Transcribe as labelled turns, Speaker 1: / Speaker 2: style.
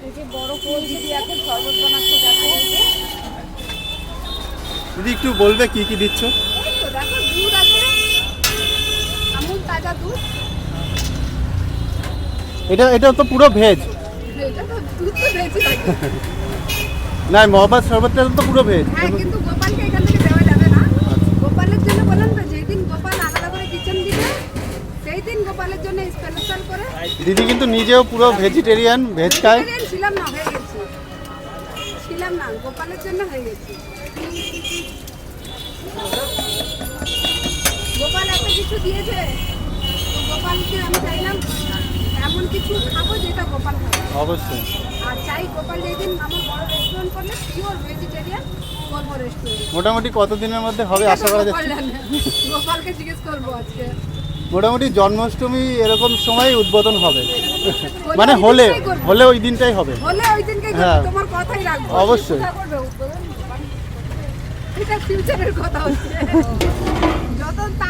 Speaker 1: এই যে বড় কোল দিদি এখন শরবত বানাচ্ছে দেখো।
Speaker 2: দিদি একটু বলবে কি কি দিচ্ছ?
Speaker 1: এই তো দেখো দুধ আছে, আমুল তাজা দুধ।
Speaker 2: এটা তো পুরো ভেজ।
Speaker 1: এটা তো দুধ তো ভেজই লাগে।
Speaker 2: না, মহাবাদ শরবতটা তো পুরো ভেজ।
Speaker 1: হ্যাঁ, কিন্তু গোপালকে এখান থেকে দেওয়া যাবে না। গোপালের জন্য বললাম তো, যেদিন গোপাল আলাদা করে কিচেন দিবে সেই দিন গোপালের জন্য স্পেশাল করে।
Speaker 2: দিদি কিন্তু নিজেও পুরো ভেজিটেরিয়ান, ভেজ খায়।
Speaker 1: ভেজিটেরিয়ান ছিলাম না, হয়ে গেছি। ছিলাম না, গোপালের জন্য হয়ে গেছি। গোপাল এত কিছু দিয়েছে, তো গোপালকে আমি চাইলাম এমন কিছু খাবো যেটা গোপাল খাবে।
Speaker 2: অবশ্যই।
Speaker 1: আর চাই গোপাল যেদিন আমার বড় রেস্টুরেন্ট করলে পিওর ভেজিটেরিয়ান করবো রেস্টুরেন্ট।
Speaker 2: মোটামুটি কতদিনের মধ্যে হবে আশা করা যাচ্ছে?
Speaker 1: গোপালকে জিজ্ঞেস করবো আজকে।
Speaker 2: মোটামুটি জন্মাষ্টমী এরকম সময় উদ্বোধন হবে, মানে হলে ওই দিনটাই হবে।
Speaker 1: হলে ওই দিনকে
Speaker 2: হ্যাঁ।
Speaker 1: তোমার কথাই রাখবো।
Speaker 2: অবশ্যই।
Speaker 1: এটা ফিউচারের কথা হচ্ছে। যত